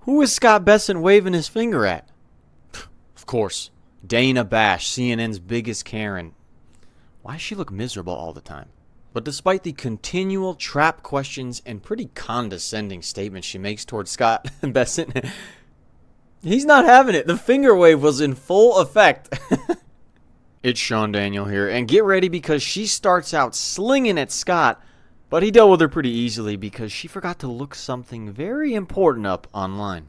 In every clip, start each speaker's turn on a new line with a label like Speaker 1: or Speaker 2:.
Speaker 1: Who is Scott Bessent waving his finger at? Of course, Dana Bash, CNN's biggest Karen. Why does she look miserable all the time? But despite the continual trap questions and pretty condescending statements she makes towards Scott Bessent, he's not having it. The finger wave was in full effect. It's itsSeanDaniel here, and get ready because she starts out slinging at Scott, but he dealt with her pretty easily because she forgot to look something very important up online.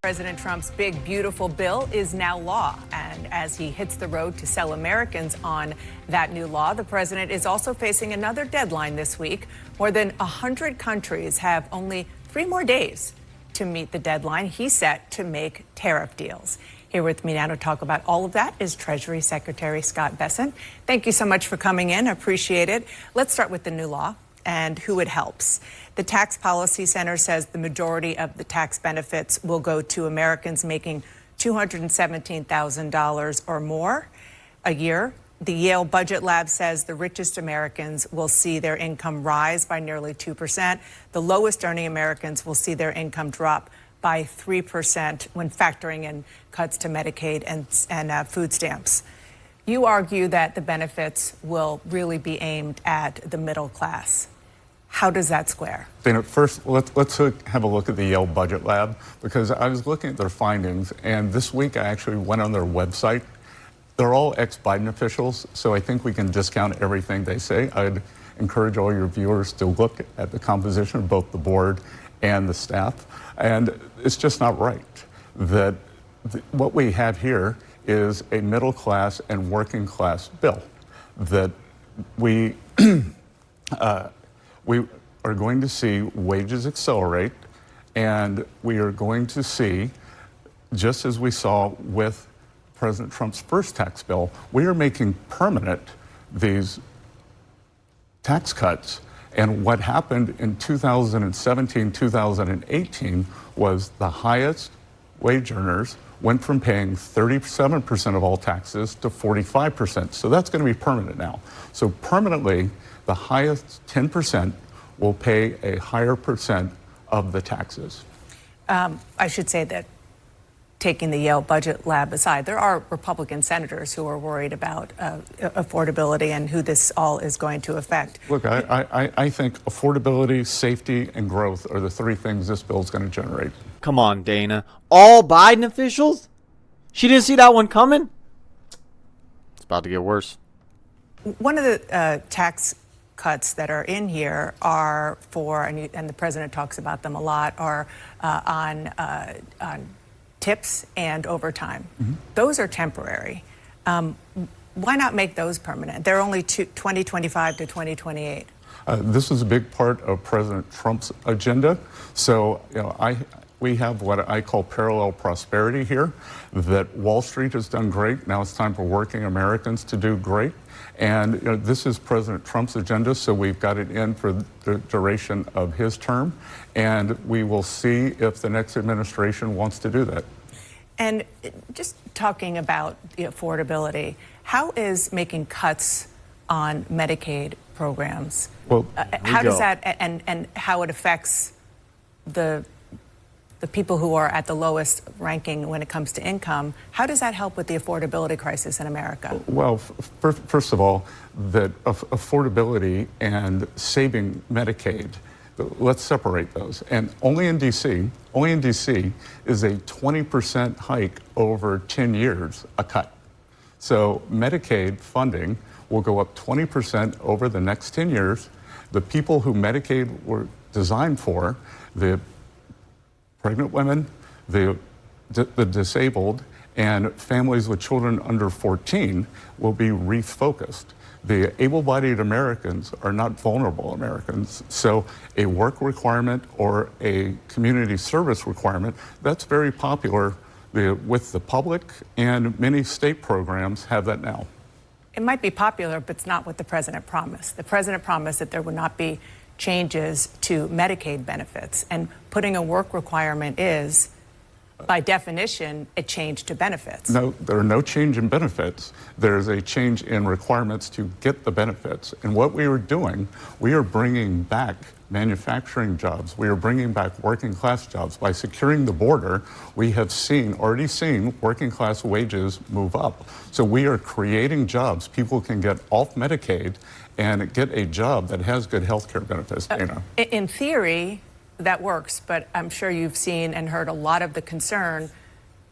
Speaker 2: President Trump's big, beautiful bill is now law. And as he hits the road to sell Americans on that new law, the president is also facing another deadline this week. More than 100 countries have only 3 more days to meet the deadline he's set to make tariff deals. Here with me now to talk about all of that is Treasury Secretary Scott Bessent. Thank you so much for coming in. Appreciate it. Let's start with the new law and who it helps. The Tax Policy Center says the majority of the tax benefits will go to Americans making $217,000 or more a year. The Yale Budget Lab says the richest Americans will see their income rise by nearly 2%. The lowest earning Americans will see their income drop by 3% when factoring in cuts to Medicaid and food stamps. You argue that the benefits will really be aimed at the middle class. How does that square?
Speaker 3: Dana, first, let's have a look at the Yale Budget Lab, because I was looking at their findings, and this week I actually went on their website. They're all ex-Biden officials, so I think we can discount everything they say. I'd encourage all your viewers to look at the composition of both the board and the staff, and it's just not right that what we have here is a middle class and working class bill that we are going to see wages accelerate, and we are going to see, just as we saw with President Trump's first tax bill, we are making permanent these tax cuts. And what happened in 2017, 2018 was the highest wage earners went from paying 37% of all taxes to 45%. So that's going to be permanent now. So permanently, the highest 10% will pay a higher percent of the taxes.
Speaker 2: I should say that, taking the Yale Budget Lab aside, there are Republican senators who are worried about affordability and who this all is going to affect.
Speaker 3: Look, I think affordability, safety, and growth are the 3 things this bill is going to generate.
Speaker 1: Come on, Dana. All Biden officials? She didn't see that one coming? It's about to get worse.
Speaker 2: One of the tax cuts that are in here are for, and the president talks about them a lot, are on tips and overtime. Mm-hmm. Those are temporary. Why not make those permanent? They're only 2025 to 2028.
Speaker 3: This is a big part of President Trump's agenda. So, we have what I call parallel prosperity here, that Wall Street has done great. Now it's time for working Americans to do great. And this is President Trump's agenda, so we've got it in for the duration of his term. And we will see if the next administration wants to do that.
Speaker 2: And just talking about the affordability, how is making cuts on Medicaid programs?
Speaker 3: Well,
Speaker 2: how does that, and how it affects the people who are at the lowest ranking when it comes to income, how does that help with the affordability crisis in America?
Speaker 3: Well, first of all, that affordability and saving Medicaid, let's separate those. And only in DC is a 20% hike over 10 years, a cut. So Medicaid funding will go up 20% over the next 10 years. The people who Medicaid were designed for, the pregnant women, the disabled, and families with children under 14 will be refocused. The able-bodied Americans are not vulnerable Americans. So a work requirement or a community service requirement, that's very popular with the public, and many state programs have that now.
Speaker 2: It might be popular, but it's not what the president promised. The president promised that there would not be changes to Medicaid benefits, and putting a work requirement is, by definition, a change to benefits.
Speaker 3: No, there are no change in benefits. There's a change in requirements to get the benefits. And what we are doing, we are bringing back manufacturing jobs. We are bringing back working class jobs. By securing the border, we have already seen working class wages move up. So we are creating jobs. People can get off Medicaid and get a job that has good health care benefits.
Speaker 2: In theory, that works, but I'm sure you've seen and heard a lot of the concern,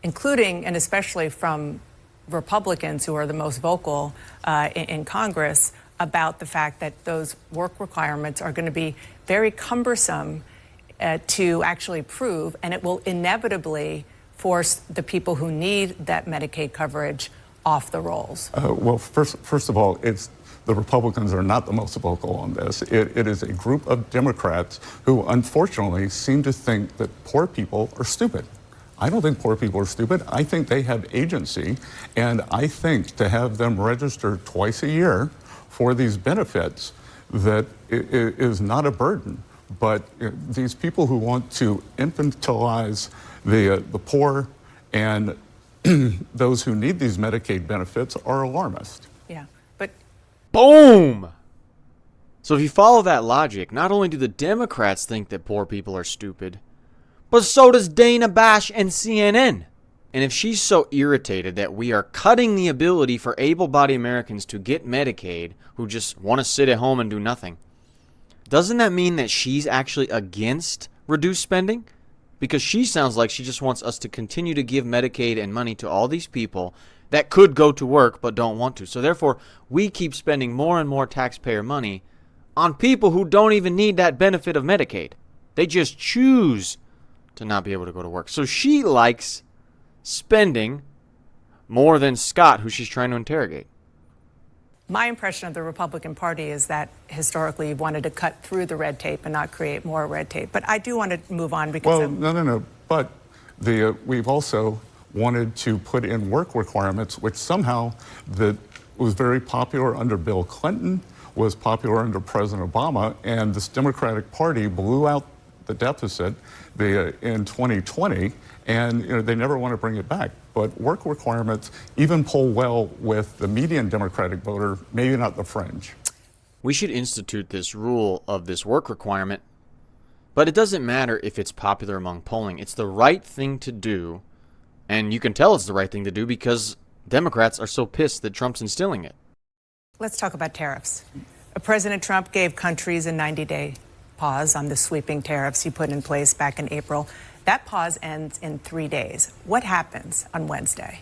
Speaker 2: including and especially from Republicans who are the most vocal in Congress, about the fact that those work requirements are going to be very cumbersome to actually prove, and it will inevitably force the people who need that Medicaid coverage off the rolls.
Speaker 3: Well, first of all, the Republicans are not the most vocal on this. It is a group of Democrats who unfortunately seem to think that poor people are stupid. I don't think poor people are stupid. I think they have agency, and I think to have them register twice a year for these benefits, that it is not a burden. But these people who want to infantilize the poor and those who need these Medicaid benefits are alarmist.
Speaker 2: Yeah, but
Speaker 1: boom! So if you follow that logic, not only do the Democrats think that poor people are stupid, but so does Dana Bash and CNN. And if she's so irritated that we are cutting the ability for able-bodied Americans to get Medicaid who just want to sit at home and do nothing, doesn't that mean that she's actually against reduced spending? Because she sounds like she just wants us to continue to give Medicaid and money to all these people that could go to work but don't want to. So therefore, we keep spending more and more taxpayer money on people who don't even need that benefit of Medicaid. They just choose to not be able to go to work. So she likes spending more than Scott, who she's trying to interrogate.
Speaker 2: my impression of the Republican Party is that historically you've wanted to cut through the red tape and not create more red tape. But I do want to move on because
Speaker 3: no. But we've also wanted to put in work requirements, which somehow that was very popular under Bill Clinton, was popular under President Obama, and this Democratic Party blew out the deficit in 2020, and they never want to bring it back. But work requirements even poll well with the median Democratic voter, maybe not the fringe.
Speaker 1: We should institute this rule of this work requirement, but it doesn't matter if it's popular among polling. It's the right thing to do, and you can tell it's the right thing to do because Democrats are so pissed that Trump's instilling it.
Speaker 2: let's talk about tariffs. President Trump gave countries a 90-day pause on the sweeping tariffs he put in place back in April. That pause ends in 3 days. What happens on Wednesday?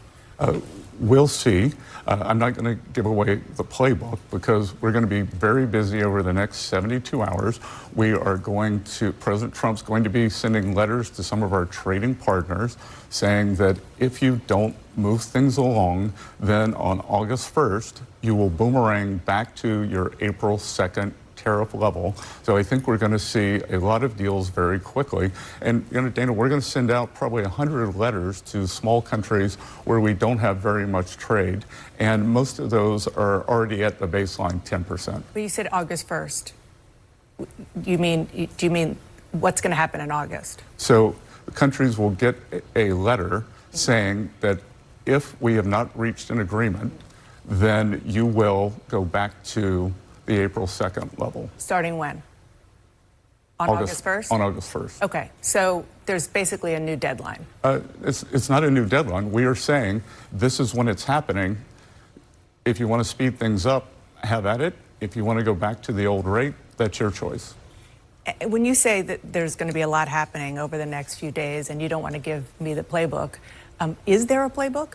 Speaker 3: We'll see. I'm not going to give away the playbook because we're going to be very busy over the next 72 hours. President Trump's going to be sending letters to some of our trading partners saying that if you don't move things along, then on August 1st, you will boomerang back to your April 2nd tariff level. So I think we're going to see a lot of deals very quickly. And, Dana, we're going to send out probably 100 letters to small countries where we don't have very much trade. And most of those are already at the baseline 10%.
Speaker 2: But you said August 1st. Do you mean what's going to happen in August?
Speaker 3: So the countries will get a letter saying that if we have not reached an agreement, then you will go back to the April 2nd level.
Speaker 2: Starting when? On August 1st?
Speaker 3: On August 1st.
Speaker 2: Okay, so there's basically a new deadline.
Speaker 3: It's not a new deadline. We are saying this is when it's happening. If you want to speed things up, have at it. If you want to go back to the old rate, that's your choice.
Speaker 2: When you say that there's going to be a lot happening over the next few days and you don't want to give me the playbook, is there a playbook?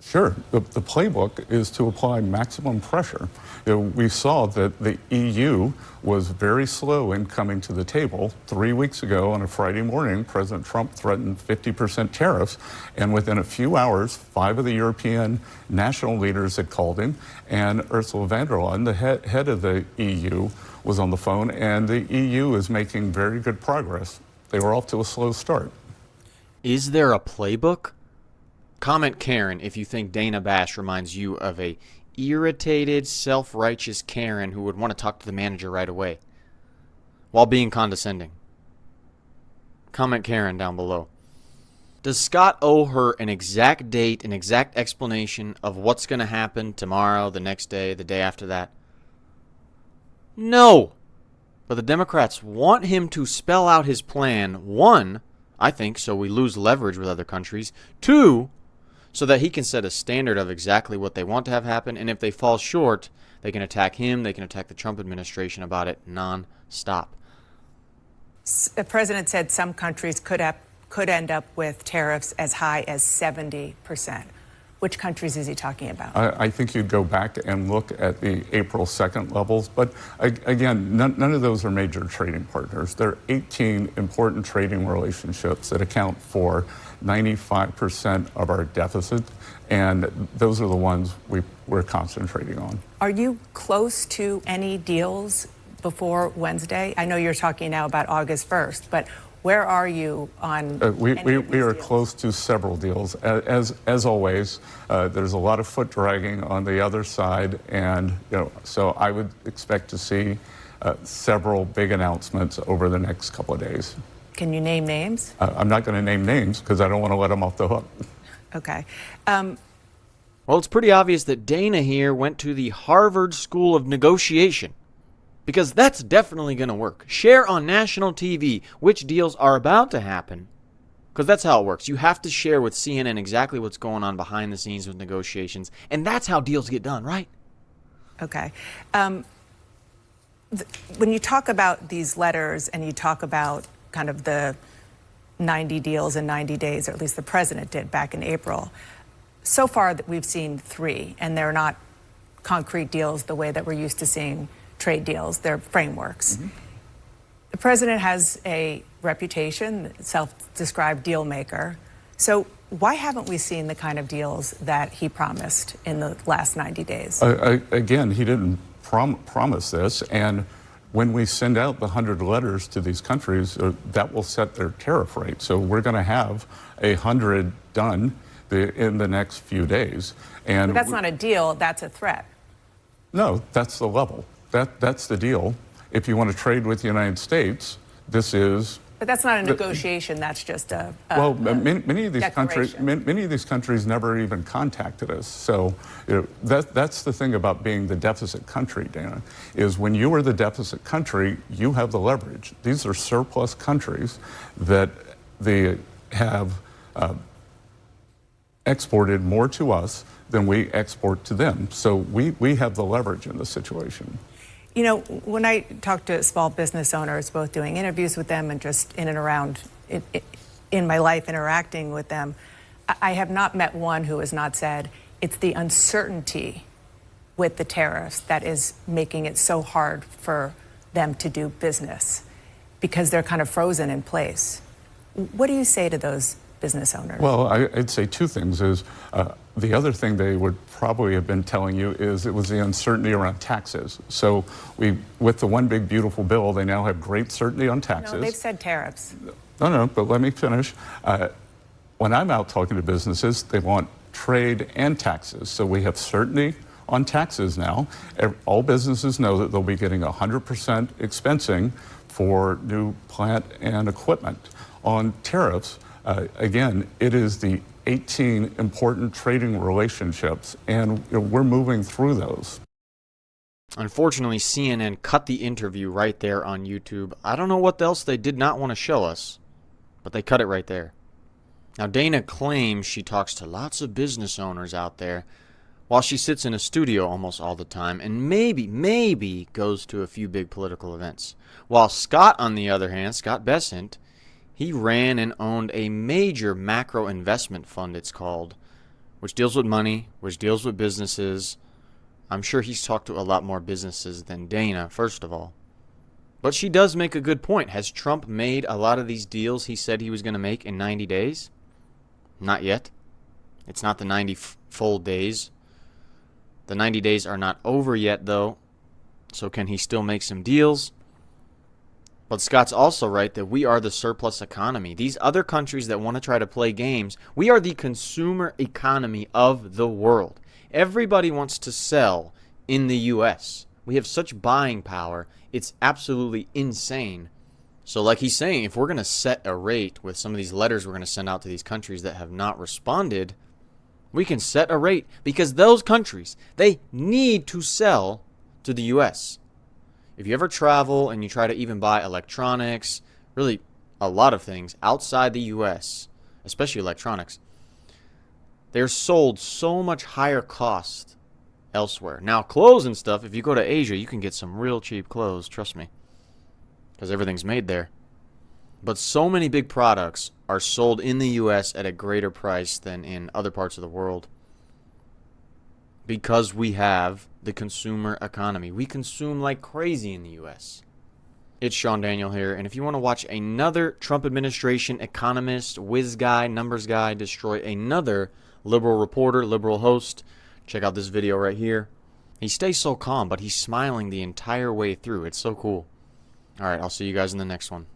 Speaker 3: Sure. The playbook is to apply maximum pressure. We saw that the EU was very slow in coming to the table. 3 weeks ago on a Friday morning, President Trump threatened 50% tariffs, and within a few hours, 5 of the European national leaders had called him, and Ursula von der Leyen, the head of the EU, was on the phone, and the EU is making very good progress. They were off to a slow start.
Speaker 1: Is there a playbook? Comment Karen if you think Dana Bash reminds you of a irritated, self-righteous Karen who would want to talk to the manager right away while being condescending. Comment Karen down below. Does Scott owe her an exact date, an exact explanation of what's going to happen tomorrow, the next day, the day after that? No. But the Democrats want him to spell out his plan. One, I think, so we lose leverage with other countries. Two, so that he can set a standard of exactly what they want to have happen. And if they fall short, they can attack him. They can attack the Trump administration about it non-stop.
Speaker 2: The president said some countries could end up with tariffs as high as 70%. Which countries is he talking about?
Speaker 3: I think you'd go back and look at the April 2nd levels. But again, none of those are major trading partners. There are 18 important trading relationships that account for 95% of our deficit. And those are the ones we're concentrating on.
Speaker 2: Are you close to any deals before Wednesday? I know you're talking now about August 1st, but where are you on
Speaker 3: we are
Speaker 2: deals?
Speaker 3: Close to several deals. As always, there's a lot of foot dragging on the other side, and so I would expect to see several big announcements over the next couple of days.
Speaker 2: Can you name names?
Speaker 3: I'm not going to name names because I don't want to let them off the hook.
Speaker 2: Okay.
Speaker 1: Well, it's pretty obvious that Dana here went to the Harvard School of Negotiation, because that's definitely going to work. Share on national TV which deals are about to happen, because that's how it works. You have to share with CNN exactly what's going on behind the scenes with negotiations, and that's how deals get done, right?
Speaker 2: Okay. When you talk about these letters and you talk about kind of the 90 deals in 90 days, or at least the president did back in April, so far that we've seen 3, and they're not concrete deals the way that we're used to seeing trade deals. They're frameworks. Mm-hmm. The president has a reputation, self-described deal maker. So why haven't we seen the kind of deals that he promised in the last 90 days?
Speaker 3: Again, he didn't promise this. And when we send out the 100 letters to these countries, that will set their tariff rate. So we're going to have 100 done in the next few days. And
Speaker 2: but that's not a deal, that's a threat.
Speaker 3: No, that's the level. That's the deal. If you want to trade with the United States, this is.
Speaker 2: But that's not a negotiation. That's just a
Speaker 3: many of these countries never even contacted us. So that's the thing about being the deficit country, Dana, is when you are the deficit country, you have the leverage. These are surplus countries that they have exported more to us than we export to them. So we have the leverage in this situation.
Speaker 2: You know, when I talk to small business owners, both doing interviews with them and just in and around in my life interacting with them, I have not met one who has not said it's the uncertainty with the tariffs that is making it so hard for them to do business because they're kind of frozen in place. What do you say to those business owners?
Speaker 3: Well, I'd say 2 things. The other thing they would probably have been telling you is it was the uncertainty around taxes. So with the one big beautiful bill, they now have great certainty on taxes.
Speaker 2: No, they've said tariffs.
Speaker 3: No, but let me finish. When I'm out talking to businesses, they want trade and taxes. So we have certainty on taxes now. All businesses know that they'll be getting 100% expensing for new plant and equipment. On tariffs, again, it is the 18 important trading relationships, and we're moving through those.
Speaker 1: Unfortunately, CNN cut the interview right there on YouTube. I don't know what else they did not want to show us, but they cut it right there. Now, Dana claims she talks to lots of business owners out there while she sits in a studio almost all the time and maybe goes to a few big political events. While Scott, on the other hand, Scott Bessent, he ran and owned a major macro investment fund, it's called, which deals with money, which deals with businesses. I'm sure he's talked to a lot more businesses than Dana, first of all. But she does make a good point. Has Trump made a lot of these deals he said he was going to make in 90 days? Not yet. It's not the 90 full days. The 90 days are not over yet, though. So can he still make some deals? But Scott's also right that we are the surplus economy. These other countries that want to try to play games, we are the consumer economy of the world. Everybody wants to sell in the U.S. We have such buying power. It's absolutely insane. So like he's saying, if we're going to set a rate with some of these letters we're going to send out to these countries that have not responded, we can set a rate because those countries, they need to sell to the U.S. If you ever travel and you try to even buy electronics, really a lot of things outside the US, especially electronics, they're sold so much higher cost elsewhere. Now, clothes and stuff, if you go to Asia, you can get some real cheap clothes, trust me, because everything's made there. But so many big products are sold in the US at a greater price than in other parts of the world because we have the consumer economy. We consume like crazy in the US. It's Sean Daniel here, and if you want to watch another Trump administration economist, whiz guy, numbers guy destroy another liberal reporter, liberal host, check out this video right here. He stays so calm, but he's smiling the entire way through. It's so cool. All right, I'll see you guys in the next one.